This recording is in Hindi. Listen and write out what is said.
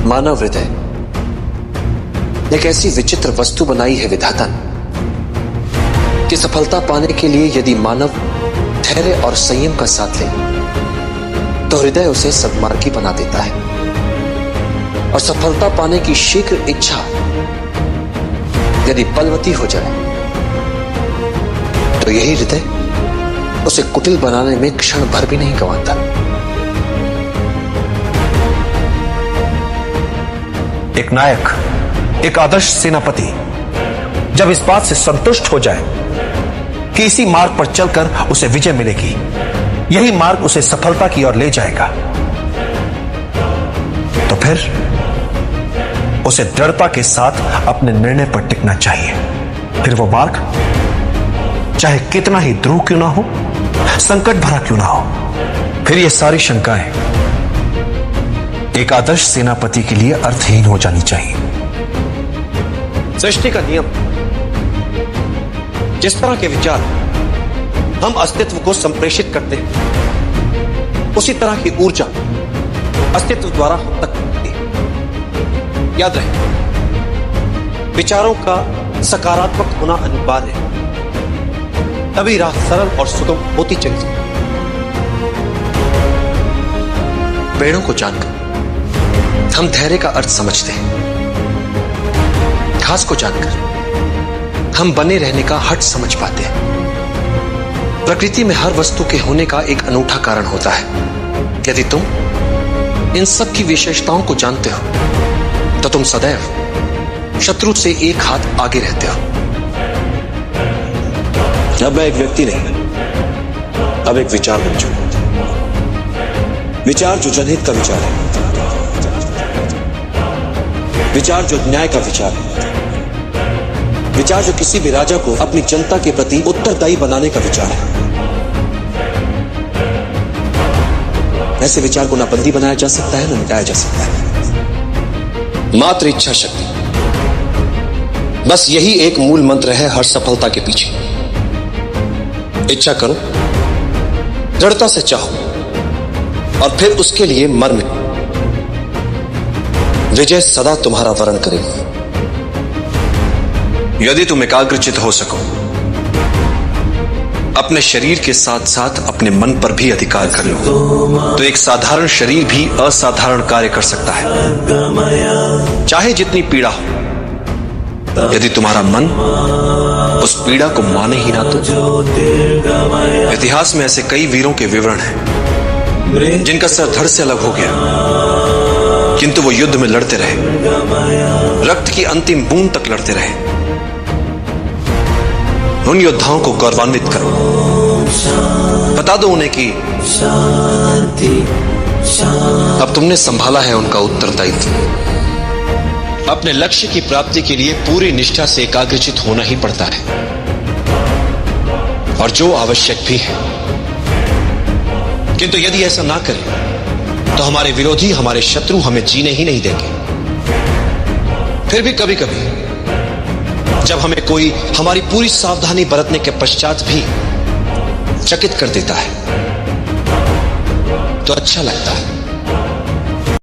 मानव हृदय एक ऐसी विचित्र वस्तु बनाई है विधाता ने कि सफलता पाने के लिए यदि मानव धैर्य और संयम का साथ ले तो हृदय उसे सद्मार्गी बना देता है, और सफलता पाने की शीघ्र इच्छा यदि बलवती हो जाए तो यही हृदय उसे कुटिल बनाने में क्षण भर भी नहीं गंवाता। एक नायक, एक आदर्श सेनापति जब इस बात से संतुष्ट हो जाए कि इसी मार्ग पर चलकर उसे विजय मिलेगी, यही मार्ग उसे सफलता की ओर ले जाएगा, तो फिर उसे दृढ़ता के साथ अपने निर्णय पर टिकना चाहिए। फिर वो मार्ग चाहे कितना ही ध्रुव क्यों ना हो, संकट भरा क्यों ना हो, फिर ये सारी शंकाएं एक आदर्श सेनापति के लिए अर्थहीन हो जानी चाहिए। सृष्टि का नियम, जिस तरह के विचार हम अस्तित्व को संप्रेषित करते हैं, उसी तरह की ऊर्जा अस्तित्व द्वारा हम तक पहुंचती है। याद रहे, विचारों का सकारात्मक होना अनिवार्य है, तभी राह सरल और सुगम होती चली जाए। पेड़ों को जानकर हम धैर्य का अर्थ समझते हैं, घास को जानकर हम बने रहने का हट समझ पाते हैं। प्रकृति में हर वस्तु के होने का एक अनूठा कारण होता है। यदि तुम इन सब की विशेषताओं को जानते हो तो तुम सदैव शत्रु से एक हाथ आगे रहते हो। अब मैं एक व्यक्ति नहीं, अब एक विचार बन चुका हूं। विचार जो जनहित का विचार है, विचार जो न्याय का विचार है, विचार जो किसी भी राजा को अपनी जनता के प्रति उत्तरदायी बनाने का विचार है। ऐसे विचार को ना बंदी बनाया जा सकता है, ना मिटाया जा सकता है। मात्र इच्छा शक्ति, बस यही एक मूल मंत्र है हर सफलता के पीछे। इच्छा करो, दृढ़ता से चाहो, और फिर उसके लिए मर मिटो। विजय सदा तुम्हारा वरण करेगी। यदि तुम एकाग्रचित हो सको, अपने शरीर के साथ साथ अपने मन पर भी अधिकार कर लो, तो एक साधारण शरीर भी असाधारण कार्य कर सकता है। चाहे जितनी पीड़ा हो, यदि तुम्हारा मन उस पीड़ा को माने ही ना तो। इतिहास में ऐसे कई वीरों के विवरण हैं जिनका सर धड़ से अलग हो गया, किंतु वो युद्ध में लड़ते रहे, रक्त की अंतिम बूंद तक लड़ते रहे। उन योद्धाओं को गौरवान्वित करो, बता दो उन्हें कि अब तुमने संभाला है उनका उत्तरदायित्व। अपने लक्ष्य की प्राप्ति के लिए पूरी निष्ठा से एकाग्रचित होना ही पड़ता है, और जो आवश्यक भी है। किंतु यदि ऐसा ना करें तो हमारे विरोधी, हमारे शत्रु हमें जीने ही नहीं देंगे। फिर भी कभी कभी जब हमें कोई हमारी पूरी सावधानी बरतने के पश्चात भी चकित कर देता है तो अच्छा लगता है।